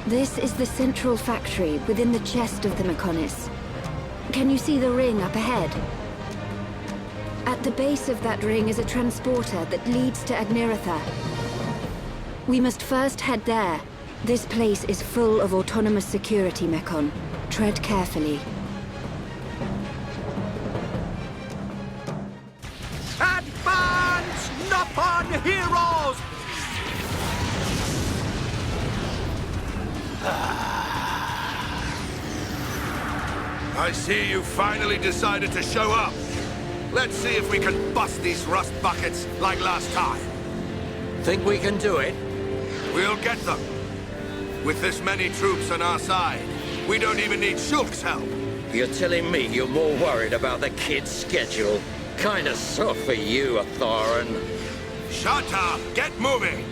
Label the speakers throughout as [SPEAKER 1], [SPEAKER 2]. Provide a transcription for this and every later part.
[SPEAKER 1] This is the central factory within the chest of the Mechonis. Can you see the ring up ahead? At the base of that ring is a transporter that leads to Agniratha. We must first head there. This place is full of autonomous security, Mechon. Tread carefully.
[SPEAKER 2] Advance, Nippon heroes!
[SPEAKER 3] I see you finally decided to show up. Let's see if we can bust these rust buckets like last time.
[SPEAKER 2] Think we can do it?
[SPEAKER 3] We'll get them. With this many troops on our side, we don't even need Shulk's help.
[SPEAKER 2] You're telling me you're more worried about the kid's schedule? Kinda soft for you, Thorin.
[SPEAKER 3] Shut up! Get moving!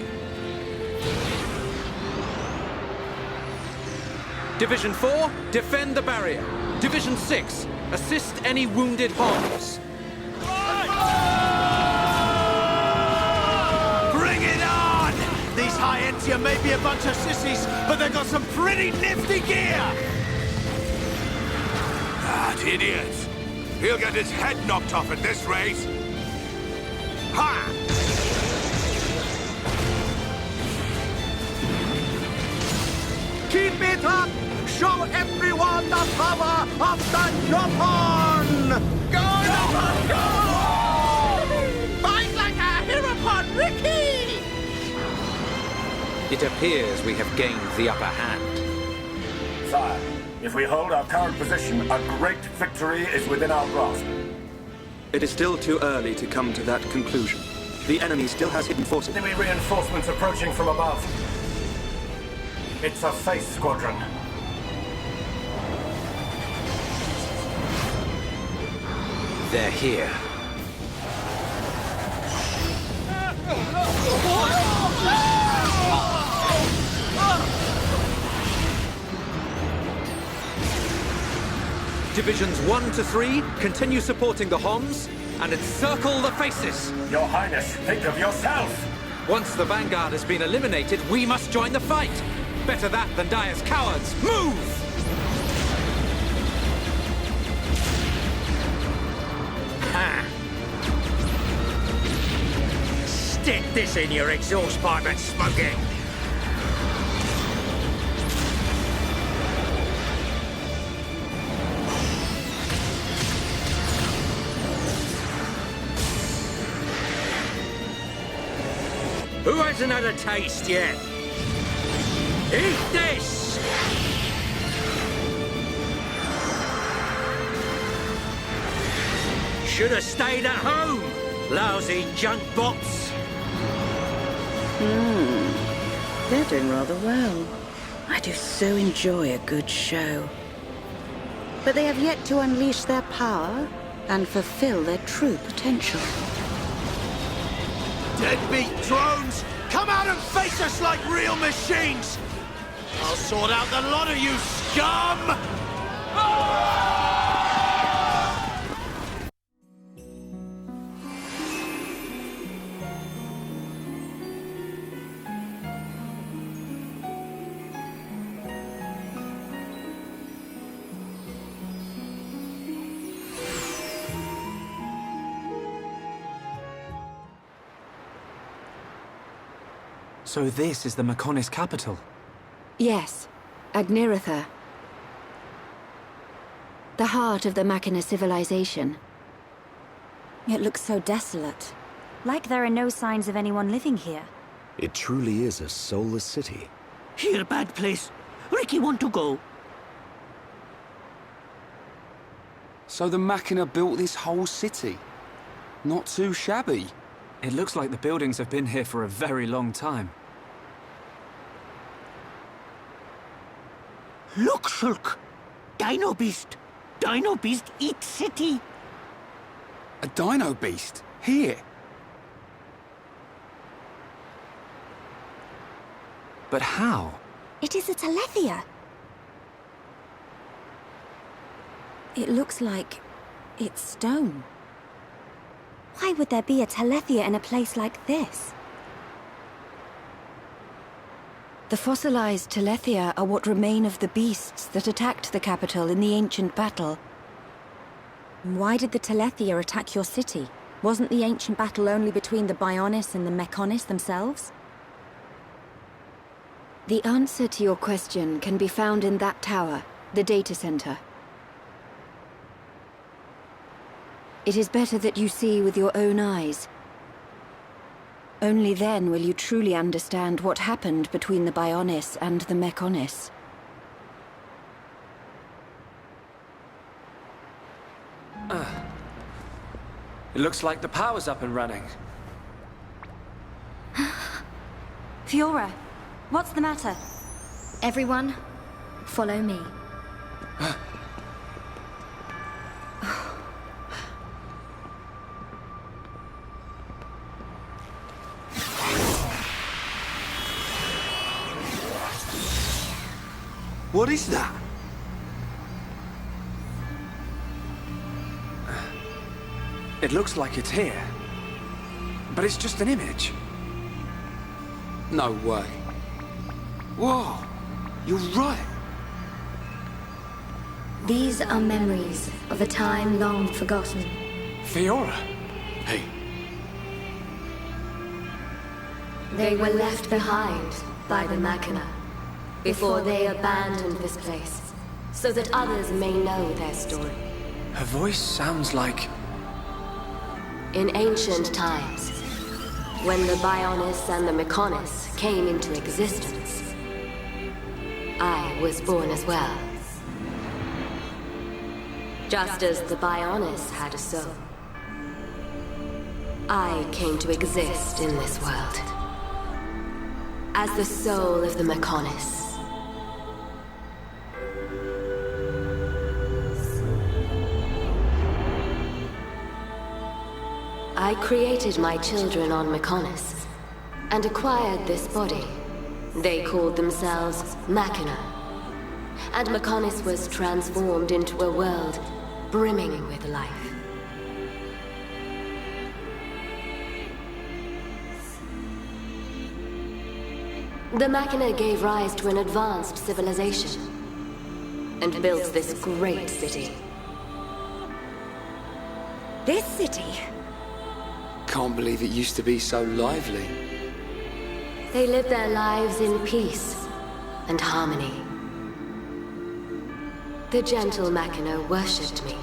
[SPEAKER 4] Division 4, defend the barrier. Division 6, assist any wounded Homs.
[SPEAKER 5] Bring it on! These High-Entia may be a bunch of sissies, but they've got some pretty nifty gear!
[SPEAKER 3] That idiot! He'll get his head knocked off at this rate! Ha!
[SPEAKER 5] Keep it up! Show everyone the power of the Nippon! Go, Nippon, go! Fight like a Hirapon, Ricky!
[SPEAKER 4] It appears we have gained the upper hand.
[SPEAKER 6] Sire, if we hold our current position, a great victory is within our grasp.
[SPEAKER 7] It is still too early to come to that conclusion. The enemy still has hidden forces.
[SPEAKER 6] Enemy reinforcements approaching from above. It's a face squadron.
[SPEAKER 4] They're here. Divisions 1 to 3, continue supporting the Homs, and encircle the faces.
[SPEAKER 6] Your Highness, think of yourself!
[SPEAKER 4] Once the Vanguard has been eliminated, we must join the fight. Better that than die as cowards. Move!
[SPEAKER 2] Ha! Stick this in your exhaust pipe and smoke it! Who hasn't had a taste yet? Eat this! Should have stayed at home, lousy junk bots.
[SPEAKER 8] They're doing rather well. I do so enjoy a good show. But they have yet to unleash their power and fulfill their true potential.
[SPEAKER 5] Deadbeat drones! Come out and face us like real machines! I'll sort out the lot of you, scum!
[SPEAKER 7] So this is the Mechonis capital?
[SPEAKER 1] Yes, Agniratha. The heart of the Machina civilization.
[SPEAKER 9] It looks so desolate. Like there are no signs of anyone living here.
[SPEAKER 10] It truly is a soulless city.
[SPEAKER 5] Here, bad place. Ricky want to go.
[SPEAKER 7] So the Machina built this whole city? Not too shabby. It looks like the buildings have been here for a very long time.
[SPEAKER 5] Look, Shulk! Dino Beast! Dino Beast eat city!
[SPEAKER 7] A dino beast? Here? But how?
[SPEAKER 9] It is a Telethia. It looks like it's stone. Why would there be a Telethia in a place like this?
[SPEAKER 1] The fossilized Telethia are what remain of the beasts that attacked the capital in the ancient battle.
[SPEAKER 9] Why did the Telethia attack your city? Wasn't the ancient battle only between the Bionis and the Mechonis themselves?
[SPEAKER 1] The answer to your question can be found in that tower, the data center. It is better that you see with your own eyes. Only then will you truly understand what happened between the Bionis and the Mechonis.
[SPEAKER 7] It looks like the power's up and running.
[SPEAKER 9] Fiora, what's the matter?
[SPEAKER 11] Everyone, follow me.
[SPEAKER 5] What is that?
[SPEAKER 7] It looks like it's here. But it's just an image.
[SPEAKER 5] No way. Whoa, you're right.
[SPEAKER 11] These are memories of a time long forgotten.
[SPEAKER 7] Fiora.
[SPEAKER 5] Hey,
[SPEAKER 11] They were left behind by the Machina before they abandoned this place, so that others may know their story.
[SPEAKER 7] Her voice sounds like...
[SPEAKER 11] In ancient times, when the Bionis and the Mechonis came into existence, I was born as well. Just as the Bionis had a soul, I came to exist in this world as the soul of the Mechonis. I created my children on Mechonis and acquired this body. They called themselves Machina, and Mechonis was transformed into a world brimming with life. The Machina gave rise to an advanced civilization and built this great city.
[SPEAKER 1] This city?
[SPEAKER 5] can't believe it used to be so lively.
[SPEAKER 11] They lived their lives in peace and harmony. The gentle Machina worshipped me.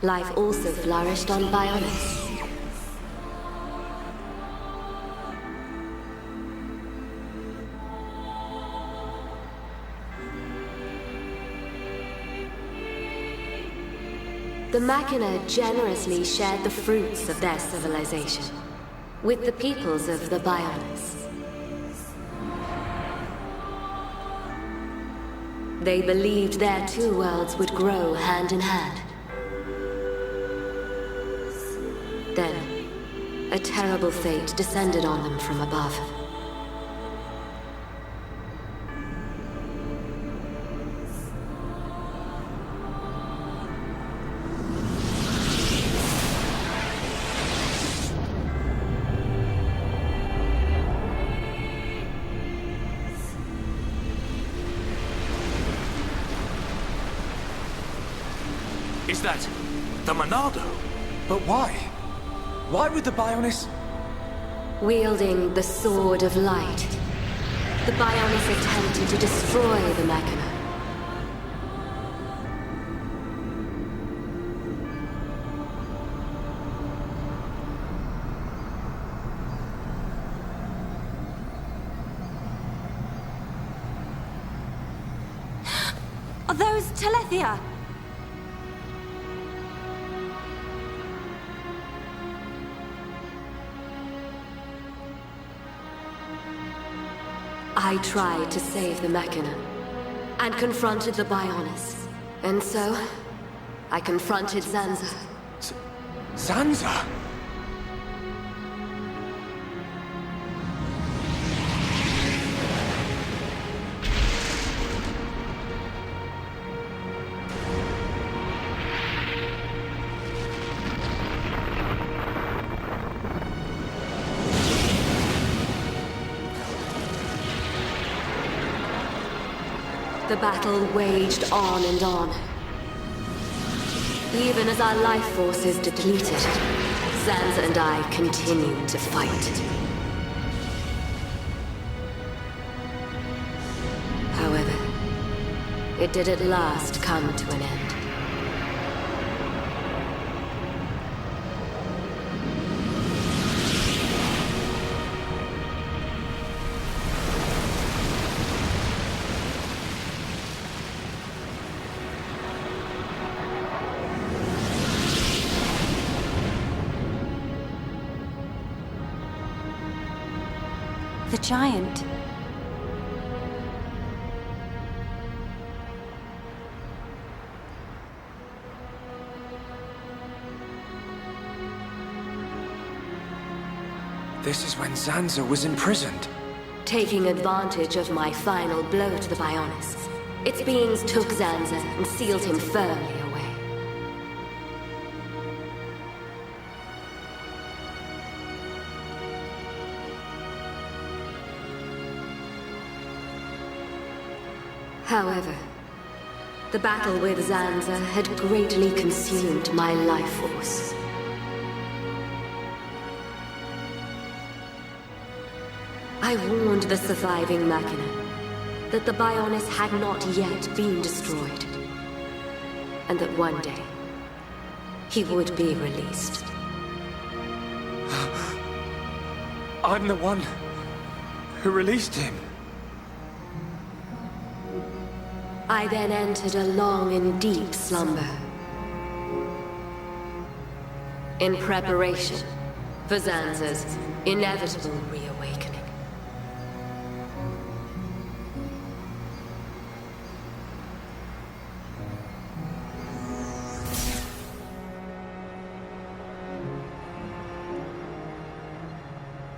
[SPEAKER 11] Life also flourished on Bionis. The Machina generously shared the fruits of their civilization with the peoples of the Bionis. They believed their two worlds would grow hand in hand. Then, a terrible fate descended on them from above.
[SPEAKER 6] Is that the Monado?
[SPEAKER 7] But why? Why would the Bionis...
[SPEAKER 11] Wielding the Sword of Light, the Bionis attempted to destroy the Machina.
[SPEAKER 9] Are those Telethia?
[SPEAKER 11] I tried to save the Machina, and confronted the Bionis. And so, I confronted Zanza.
[SPEAKER 7] Zanza?
[SPEAKER 11] The battle waged on and on. Even as our life forces depleted, Zanza and I continued to fight. However, it did at last come to an end.
[SPEAKER 9] The giant.
[SPEAKER 7] This is when Zanza was imprisoned.
[SPEAKER 11] Taking advantage of my final blow to the Bionis, its beings took Zanza and sealed him firmly away. However, the battle with Zanza had greatly consumed my life force. I warned the surviving Machina that the Bionis had not yet been destroyed, and that one day he would be released.
[SPEAKER 7] I'm the one who released him.
[SPEAKER 11] I then entered a long and deep slumber, in preparation for Zanza's inevitable reawakening.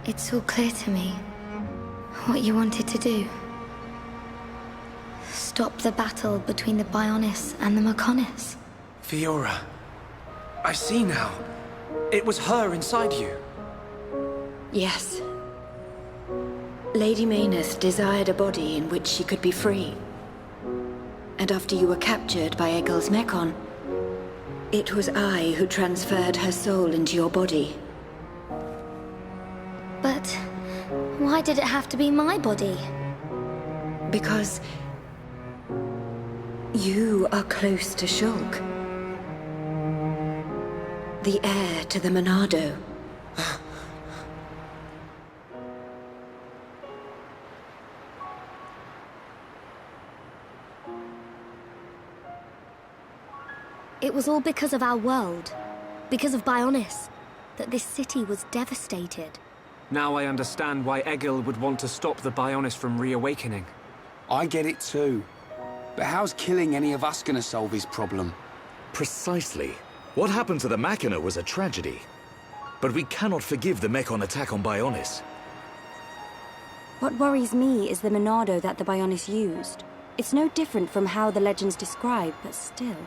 [SPEAKER 1] It's all clear to me what you wanted to do. Stop the battle between the Bionis and the Mechonis.
[SPEAKER 7] Fiora. I see now. It was her inside you.
[SPEAKER 8] Yes. Lady Mechonis desired a body in which she could be free. And after you were captured by Egil's Mechon, it was I who transferred her soul into your body.
[SPEAKER 1] But why did it have to be my body?
[SPEAKER 8] Because you are close to Shulk, the heir to the Monado.
[SPEAKER 1] It was all because of our world, because of Bionis, that this city was devastated.
[SPEAKER 7] Now I understand why Egil would want to stop the Bionis from reawakening.
[SPEAKER 12] I get it too. But how's killing any of us gonna solve his problem?
[SPEAKER 10] Precisely. What happened to the Machina was a tragedy. But we cannot forgive the Mechon attack on Bionis.
[SPEAKER 9] What worries me is the Monado that the Bionis used. It's no different from how the legends describe, but still.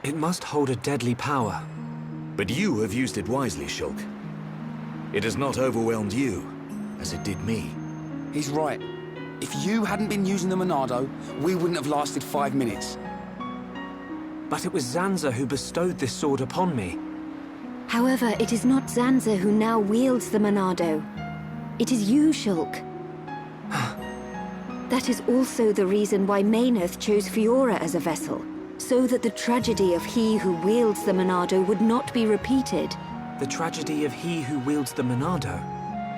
[SPEAKER 7] It must hold a deadly power.
[SPEAKER 10] But you have used it wisely, Shulk. It has not overwhelmed you, as it did me.
[SPEAKER 12] He's right. If you hadn't been using the Monado, we wouldn't have lasted 5 minutes.
[SPEAKER 7] But it was Zanza who bestowed this sword upon me.
[SPEAKER 1] However, it is not Zanza who now wields the Monado. It is you, Shulk. That is also the reason why Mechonis chose Fiora as a vessel, so that the tragedy of he who wields the Monado would not be repeated.
[SPEAKER 7] The tragedy of he who wields the Monado.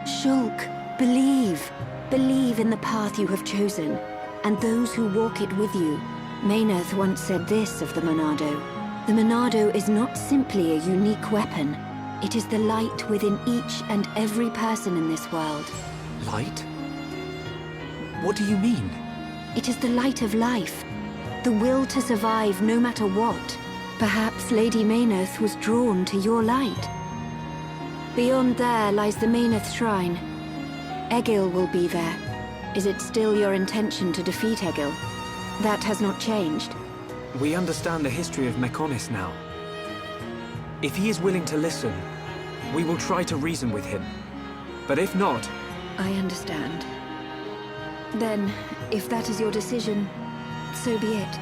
[SPEAKER 1] Shulk, believe. Believe in the path you have chosen, and those who walk it with you. Mechonis once said this of the Monado. The Monado is not simply a unique weapon. It is the light within each and every person in this world.
[SPEAKER 7] Light? What do you mean?
[SPEAKER 1] It is the light of life. The will to survive no matter what. Perhaps Lady Mechonis was drawn to your light. Beyond there lies the Mechonis Shrine. Egil will be there. Is it still your intention to defeat Egil? That has not changed.
[SPEAKER 7] We understand the history of Mechonis now. If he is willing to listen, we will try to reason with him. But if not...
[SPEAKER 1] I understand. Then, if that is your decision, So be it.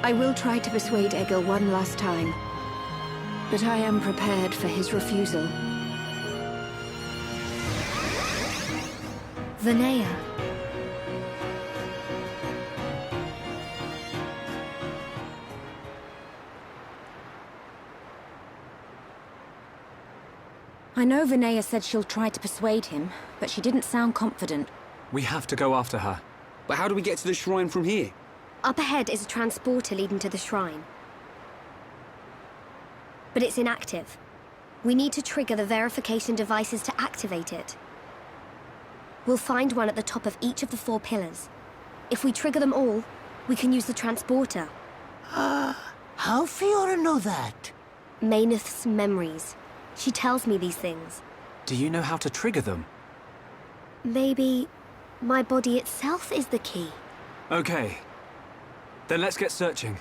[SPEAKER 1] I will try to persuade Egil one last time. But I am prepared for his refusal.
[SPEAKER 13] Vinaya.
[SPEAKER 9] I know Vinaya said she'll try to persuade him, but she didn't sound confident.
[SPEAKER 7] We have to go after her.
[SPEAKER 12] But how do we get to the shrine from here?
[SPEAKER 13] Up ahead is a transporter leading to the shrine. But it's inactive. We need to trigger the verification devices to activate it. We'll find one at the top of each of the 4 pillars. If we trigger them all, we can use the transporter.
[SPEAKER 5] How Fiora know that?
[SPEAKER 13] Maineth's memories. She tells me these things.
[SPEAKER 4] Do you know how to trigger them?
[SPEAKER 13] Maybe my body itself is the key.
[SPEAKER 4] Okay. Then let's get searching.